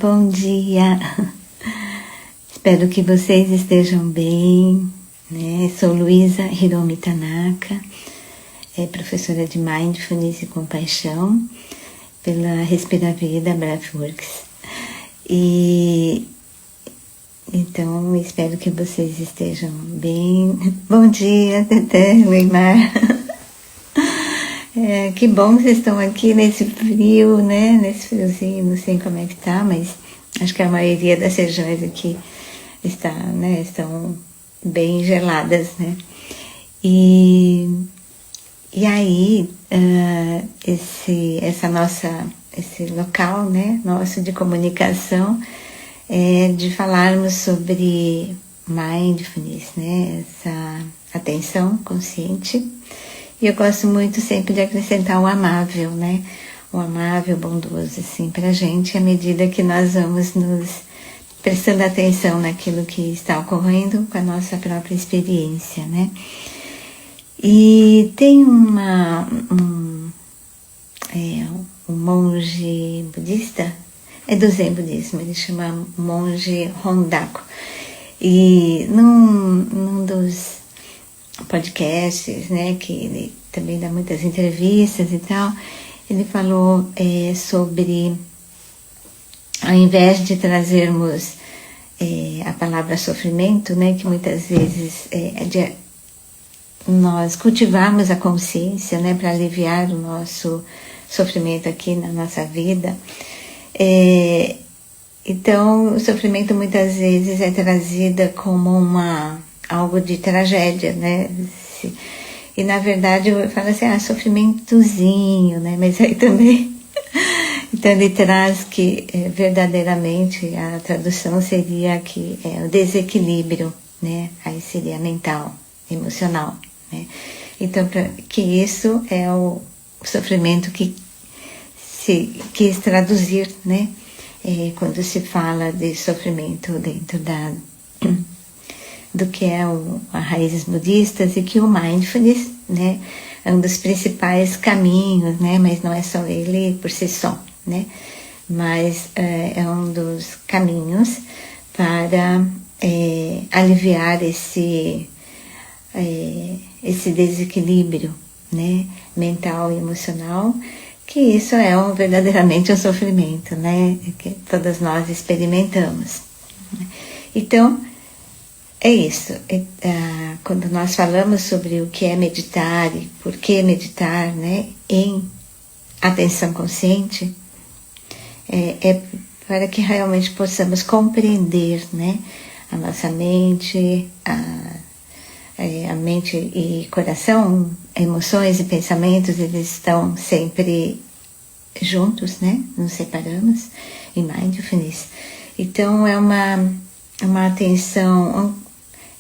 bom dia. Espero que vocês estejam bem, né? Sou Luísa Hiromi Tanaka, professora de Mindfulness e Compaixão pela Respira Vida Breathworks. E então espero que vocês estejam bem. Bom dia, Teté, Neymar. Que bom que vocês estão aqui nesse frio, né? Nesse friozinho, não sei como é que tá, mas acho que a maioria das regiões aqui estão bem geladas, né? E aí, esse local, né, nosso de comunicação, de falarmos sobre mindfulness, né? Essa atenção consciente. E eu gosto muito sempre de acrescentar o amável, né? O amável, bondoso, assim, pra gente, à medida que nós vamos nos prestando atenção naquilo que está ocorrendo com a nossa própria experiência, né? E tem um monge budista, é do Zen budismo, ele chama monge Hondaku. E num dos podcasts, né, que ele também dá muitas entrevistas e tal, ele falou sobre, ao invés de trazermos a palavra sofrimento, né, que muitas vezes nós cultivarmos a consciência, né, para aliviar o nosso sofrimento aqui na nossa vida. Então, o sofrimento muitas vezes é trazida como algo de tragédia, né? E na verdade eu falo assim, sofrimentozinho, né? Mas aí também, então ele traz que verdadeiramente a tradução seria que é o desequilíbrio, né? Aí seria mental, emocional, né? Então, que isso é o sofrimento que se quis traduzir, né? Quando se fala de sofrimento dentro do que é as raízes budistas, e que o mindfulness, né, é um dos principais caminhos, né, mas não é só ele por si só, né, mas é um dos caminhos para aliviar esse desequilíbrio, né, mental e emocional, que isso é verdadeiramente um sofrimento, né, que todas nós experimentamos. Então, é isso. Quando nós falamos sobre o que é meditar e por que meditar, né, em atenção consciente, é para que realmente possamos compreender, né, a nossa mente, a mente e coração, emoções e pensamentos, eles estão sempre juntos, né, nos separamos em mindfulness. Então é uma atenção,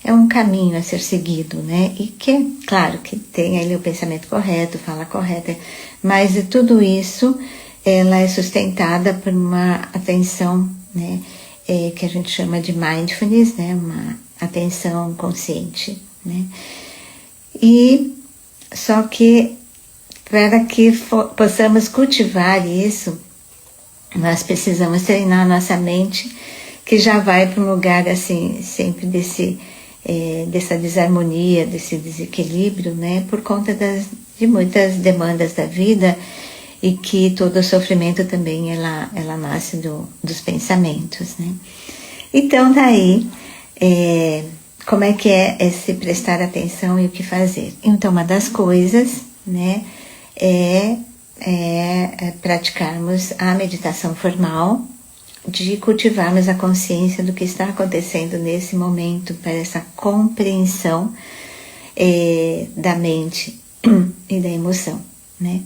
é um caminho a ser seguido, né? E que, claro, que tem ali o pensamento correto, fala correta, mas de tudo isso, ela é sustentada por uma atenção, né? Que a gente chama de mindfulness, né? Uma atenção consciente, né? E só que para que possamos cultivar isso, nós precisamos treinar a nossa mente, que já vai para um lugar assim, sempre dessa desarmonia, desse desequilíbrio, né, por conta de muitas demandas da vida, e que todo o sofrimento também ela nasce dos pensamentos, né. Então daí, como é que esse prestar atenção e o que fazer? Então, uma das coisas, né, é praticarmos a meditação formal, de cultivarmos a consciência do que está acontecendo nesse momento, para essa compreensão da mente e da emoção, né?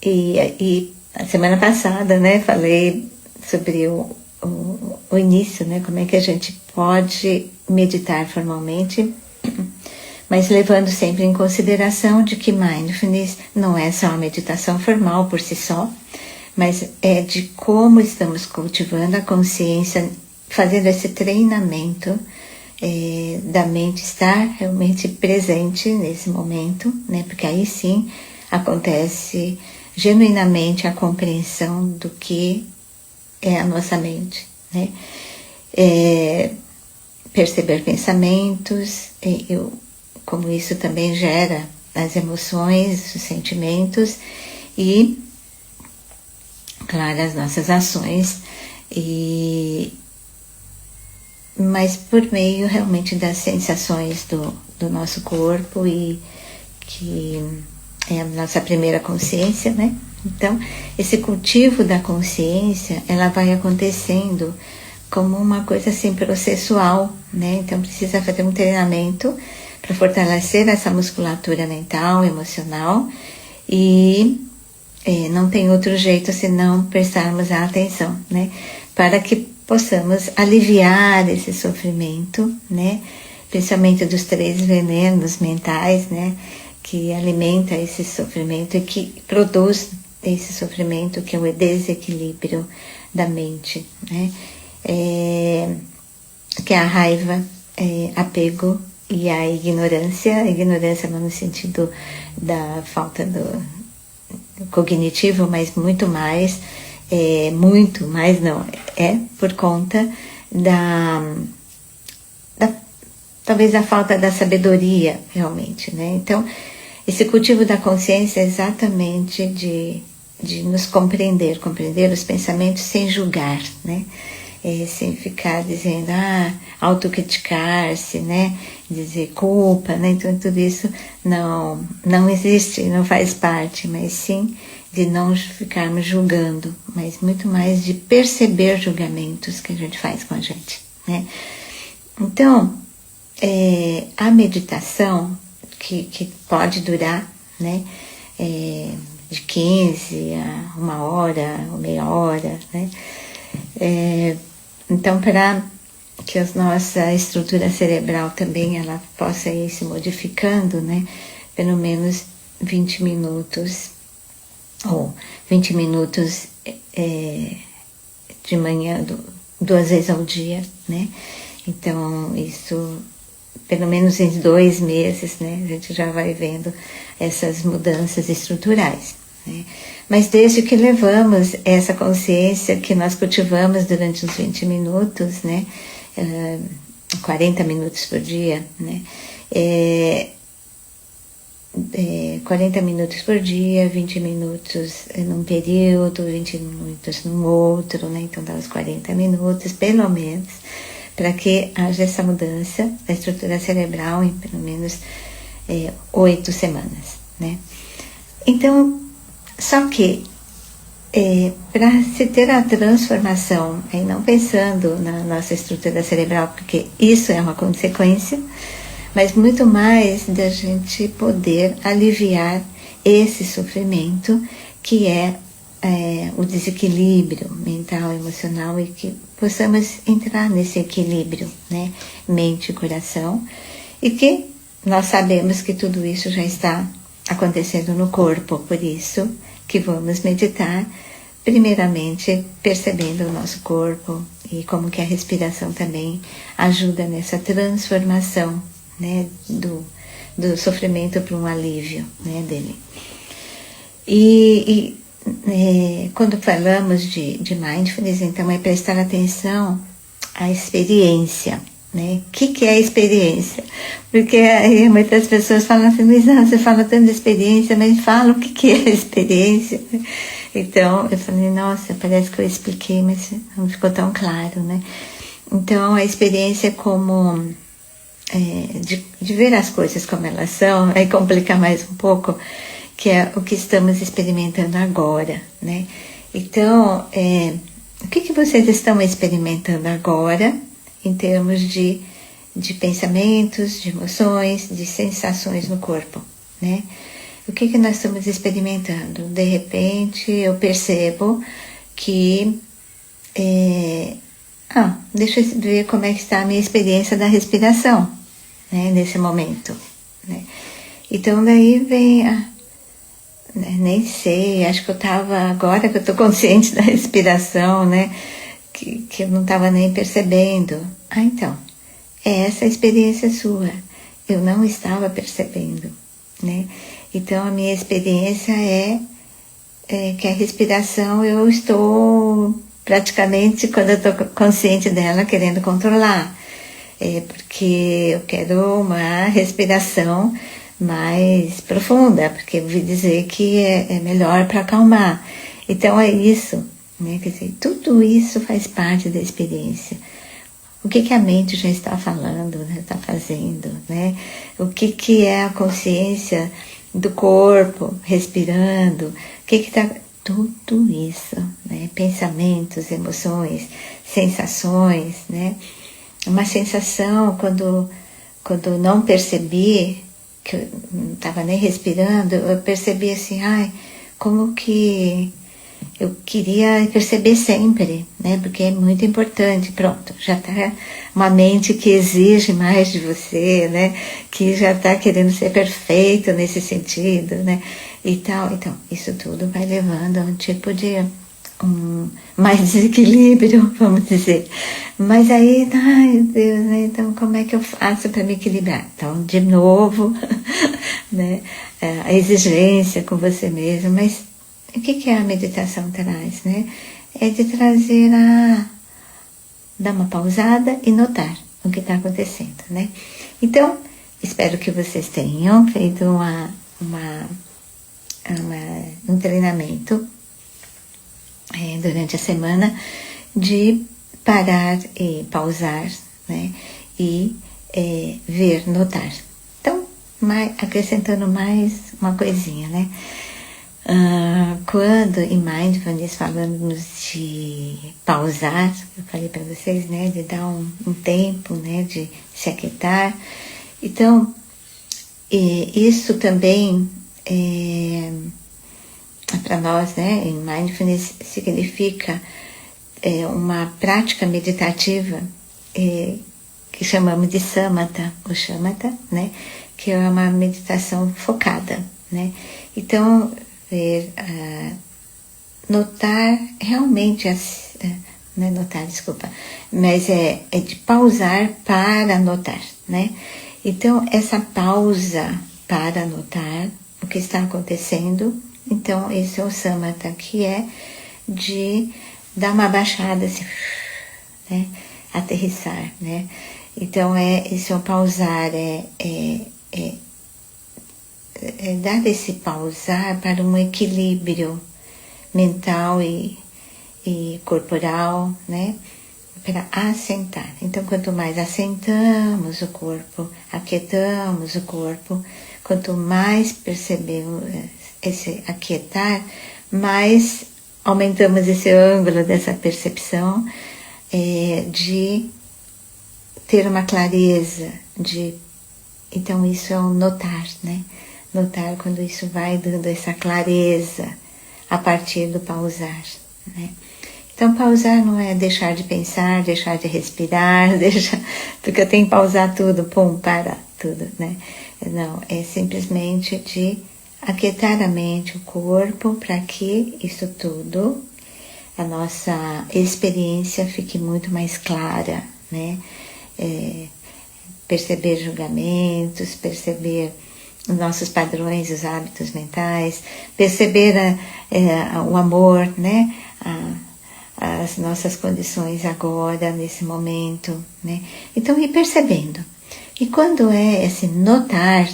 E a semana passada, né, falei sobre o início, né, como é que a gente pode meditar formalmente, mas levando sempre em consideração de que mindfulness não é só uma meditação formal por si só, mas é de como estamos cultivando a consciência, fazendo esse treinamento da mente estar realmente presente nesse momento, né? Porque aí sim acontece genuinamente a compreensão do que é a nossa mente, né? Perceber pensamentos, como isso também gera as emoções, os sentimentos e, claro, as nossas ações, mas por meio realmente das sensações do nosso corpo, e que é a nossa primeira consciência, né? Então, esse cultivo da consciência, ela vai acontecendo como uma coisa assim processual, né? Então precisa fazer um treinamento para fortalecer essa musculatura mental, emocional, e não tem outro jeito senão prestarmos a atenção, né? Para que possamos aliviar esse sofrimento, né? Principalmente dos 3 venenos mentais, né? Que alimenta esse sofrimento e que produz esse sofrimento, que é o desequilíbrio da mente, né? Que é a raiva, apego e a ignorância não no sentido da falta do cognitivo, mas muito mais não, por conta talvez a falta da sabedoria realmente, né? Então, esse cultivo da consciência é exatamente de nos compreender os pensamentos sem julgar, né? Sem ficar dizendo, autocriticar-se, né? Dizer culpa, né? Então tudo isso não existe, não faz parte, mas sim de não ficarmos julgando, mas muito mais de perceber julgamentos que a gente faz com a gente, né? Então, a meditação, que pode durar, né? De 15 a 1 hora ou meia hora, né? Então, para que a nossa estrutura cerebral também ela possa ir se modificando, né? Pelo menos 20 minutos, ou 20 minutos de manhã, 2 vezes ao dia, né? Então, isso, pelo menos em 2 meses, né? A gente já vai vendo essas mudanças estruturais, né? Mas desde que levamos essa consciência que nós cultivamos durante uns 20 minutos, né? 40 minutos por dia, né? 40 minutos por dia, 20 minutos num período, 20 minutos num outro, né? Então dá os 40 minutos, pelo menos, para que haja essa mudança da estrutura cerebral em pelo menos 8 semanas, né? Então, só que para se ter a transformação, não pensando na nossa estrutura cerebral, porque isso é uma consequência, mas muito mais da gente poder aliviar esse sofrimento que é o desequilíbrio mental, emocional, e que possamos entrar nesse equilíbrio, né? Mente e coração, e que nós sabemos que tudo isso já está acontecendo no corpo, por isso que vamos meditar, primeiramente percebendo o nosso corpo e como que a respiração também ajuda nessa transformação, né, do sofrimento para um alívio, né, dele. E quando falamos de mindfulness, então é prestar atenção à experiência, né? O que é a experiência? Porque aí muitas pessoas falam assim, Luísa, você fala tanto de experiência, mas fala o que é a experiência. Então eu falei, nossa, parece que eu expliquei, mas não ficou tão claro, né? Então a experiência é como de ver as coisas como elas são, aí complica mais um pouco, que é o que estamos experimentando agora, né? Então, o que vocês estão experimentando agora em termos de pensamentos, de emoções, de sensações no corpo, né? O que nós estamos experimentando? De repente, eu percebo que deixa eu ver como é que está a minha experiência da respiração, né, nesse momento, né? Então daí vem nem sei, acho que eu estava, agora que eu estou consciente da respiração, né, que eu não estava nem percebendo. Então, essa experiência sua, eu não estava percebendo, né? Então a minha experiência é que a respiração eu estou praticamente, quando eu estou consciente dela, querendo controlar. Porque eu quero uma respiração mais profunda, porque eu ouvi dizer que é melhor para acalmar. Então é isso, né? Quer dizer, tudo isso faz parte da experiência. O que a mente já está falando, né? Está fazendo, né? O que é a consciência do corpo respirando, o que está... Tudo isso, né? Pensamentos, emoções, sensações, né? Uma sensação, quando não percebi, que eu não estava nem respirando, eu percebi assim, como que eu queria perceber sempre, né? Porque é muito importante. Pronto, já está uma mente que exige mais de você, né? Que já está querendo ser perfeito nesse sentido, né? E tal. Então, isso tudo vai levando a um tipo de mais desequilíbrio, vamos dizer. Mas aí, ai Deus, né? Então como é que eu faço para me equilibrar? Então, de novo, né? A exigência com você mesmo, mas o que a meditação traz, né? É de trazer dar uma pausada e notar o que está acontecendo, né? Então, espero que vocês tenham feito um treinamento durante a semana de parar e pausar, né? E ver, notar. Então, acrescentando mais uma coisinha, né? Quando em Mindfulness falamos de pausar, eu falei para vocês, né, de dar um tempo, né, de se aquietar. Então, isso também para nós, né, em Mindfulness significa uma prática meditativa que chamamos de Samatha, o Shamatha, né, que é uma meditação focada, né. Então, notar realmente, não é notar, desculpa, mas é de pausar para notar, né? Então, essa pausa para notar o que está acontecendo, então, esse é o Samatha, que é de dar uma baixada, assim, né? Aterrissar, né? Então, esse é o pausar, dar esse pausar para um equilíbrio mental e corporal, né? Para assentar. Então, quanto mais assentamos o corpo, aquietamos o corpo, quanto mais percebemos esse aquietar, mais aumentamos esse ângulo dessa percepção de ter uma clareza, então isso é o notar, né? Notar quando isso vai dando essa clareza a partir do pausar, né? Então, pausar não é deixar de pensar, deixar de respirar, porque eu tenho que pausar tudo, para tudo, né? Não, é simplesmente de aquietar a mente, o corpo, para que isso tudo, a nossa experiência fique muito mais clara, né? Perceber julgamentos, perceber os nossos padrões, os hábitos mentais, perceber o amor, né? As nossas condições agora, nesse momento, né? Então, ir percebendo. E quando é esse notar,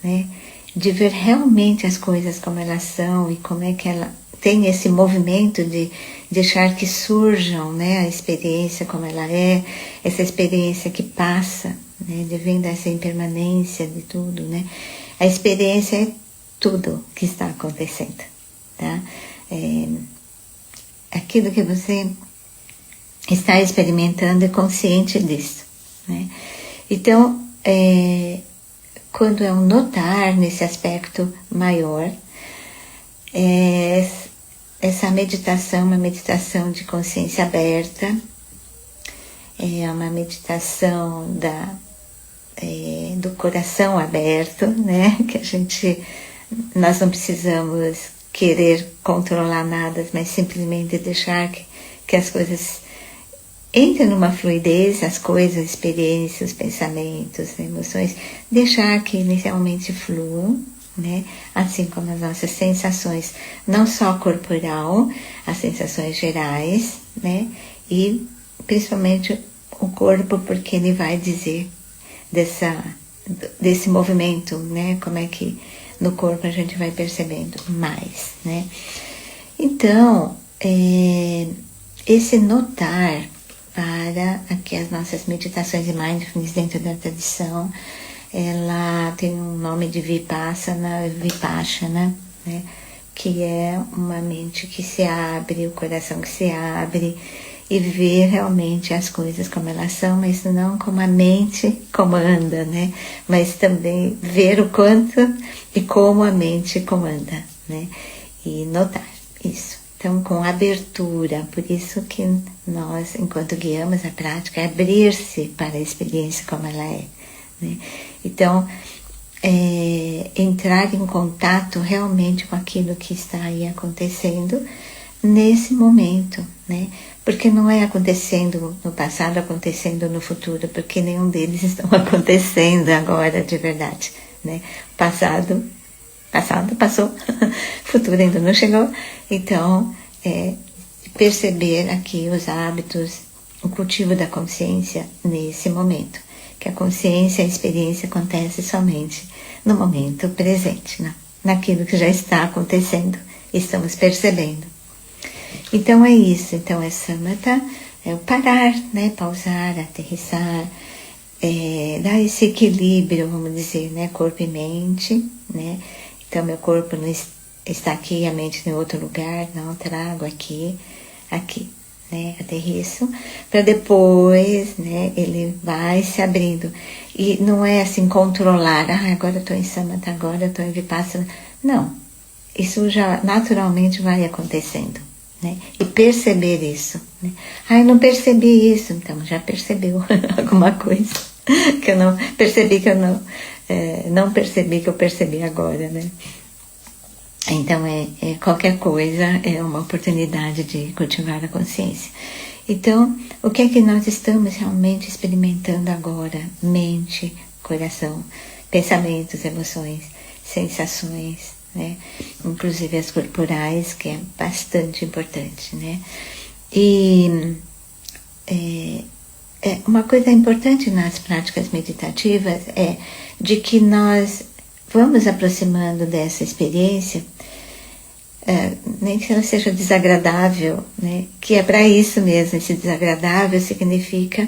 né? De ver realmente as coisas como elas são e como é que ela tem esse movimento de deixar que surjam, né? A experiência como ela é, essa experiência que passa, né? Devendo essa impermanência de tudo, né? A experiência é tudo que está acontecendo, tá? Aquilo que você está experimentando é consciente disso, né? Então, quando é um notar nesse aspecto maior, essa meditação é uma meditação de consciência aberta, é uma meditação do coração aberto, né? Que nós não precisamos querer controlar nada, mas simplesmente deixar que as coisas entrem numa fluidez, as coisas, experiências, pensamentos, emoções, deixar que inicialmente fluam, né? Assim como as nossas sensações, não só corporal, as sensações gerais, né? E principalmente o corpo, porque ele vai dizer desse movimento, né? Como é que no corpo a gente vai percebendo mais, né? Então, esse notar para aqui as nossas meditações de mindfulness dentro da tradição, ela tem um nome de Vipassana, né? Que é uma mente que se abre, o coração que se abre e ver realmente as coisas como elas são, mas não como a mente comanda, né? Mas também ver o quanto e como a mente comanda, né? E notar isso. Então, com abertura, por isso que nós, enquanto guiamos a prática, é abrir-se para a experiência como ela é, né? Então, entrar em contato realmente com aquilo que está aí acontecendo nesse momento, né? Porque não é acontecendo no passado, acontecendo no futuro, porque nenhum deles estão acontecendo agora de verdade, né? Passado passou, futuro ainda não chegou. Então, perceber aqui os hábitos, o cultivo da consciência nesse momento, que a consciência, a experiência acontece somente no momento presente, né? Naquilo que já está acontecendo, estamos percebendo. Então é isso, então é samatha, é o parar, né? Pausar, aterrissar, dar esse equilíbrio, vamos dizer, né? Corpo e mente, né? Então meu corpo não está aqui, a mente em outro lugar, não, trago aqui, né? Aterriço, para depois, né? Ele vai se abrindo. E não é assim controlar, agora eu estou em samatha, agora eu estou em vipassana. Não, isso já naturalmente vai acontecendo, né? E perceber isso, né? Não percebi isso, então já percebeu alguma coisa que eu não percebi, não percebi que eu percebi agora, né? Então, qualquer coisa é uma oportunidade de cultivar a consciência. Então, o que é que nós estamos realmente experimentando agora? Mente, coração, pensamentos, emoções, sensações, né? Inclusive as corporais, que é bastante importante, né? E uma coisa importante nas práticas meditativas é de que nós vamos aproximando dessa experiência, nem que ela seja desagradável, né? Que é para isso mesmo, esse desagradável significa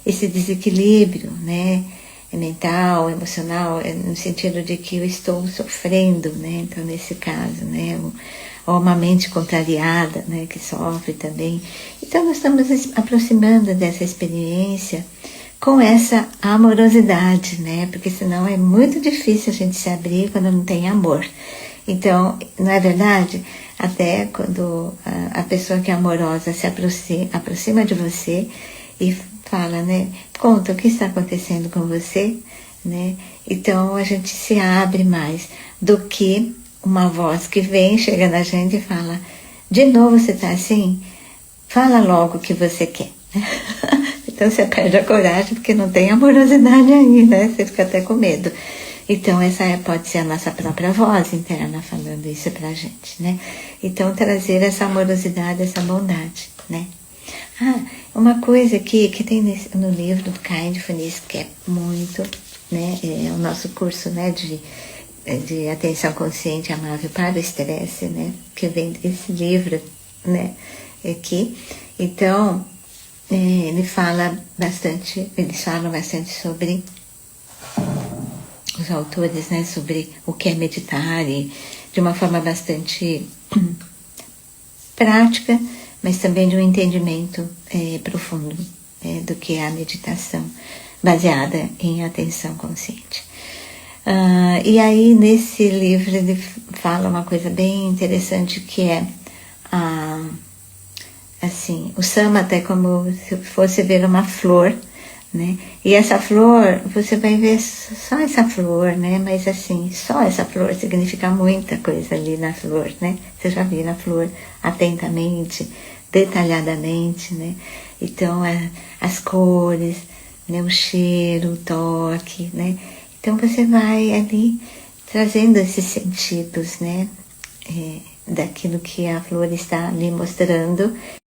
esse desequilíbrio, né? Mental, emocional, no sentido de que eu estou sofrendo, né? Então, nesse caso, né? Ou uma mente contrariada, né? Que sofre também. Então, nós estamos aproximando dessa experiência com essa amorosidade, né? Porque senão é muito difícil a gente se abrir quando não tem amor. Então, não é verdade? Até quando a pessoa que é amorosa se aproxima de você e fala, né? Conta o que está acontecendo com você, né? Então a gente se abre mais do que uma voz que vem, chega na gente e fala: de novo você está assim? Fala logo o que você quer. Então você perde a coragem porque não tem amorosidade aí, né? Você fica até com medo. Então essa pode ser a nossa própria voz interna falando isso pra gente, né? Então trazer essa amorosidade, essa bondade, né? Uma coisa que tem no livro do Kindfulness, que é muito, né? É o nosso curso, né? De atenção consciente amável para o estresse, né? Que vem desse livro, né? Aqui. Então, eles falam bastante sobre os autores, né? Sobre o que é meditar e de uma forma bastante prática, mas também de um entendimento profundo do que é a meditação baseada em atenção consciente. E aí, nesse livro, ele fala uma coisa bem interessante, que é assim, o samatha é como se fosse ver uma flor, né? E essa flor, você vai ver só essa flor, né? Mas assim, só essa flor significa muita coisa ali na flor, né? Você já viu a flor atentamente, detalhadamente, né? Então, as cores, né? O cheiro, o toque, né? Então, você vai ali trazendo esses sentidos, né, daquilo que a flor está lhe mostrando.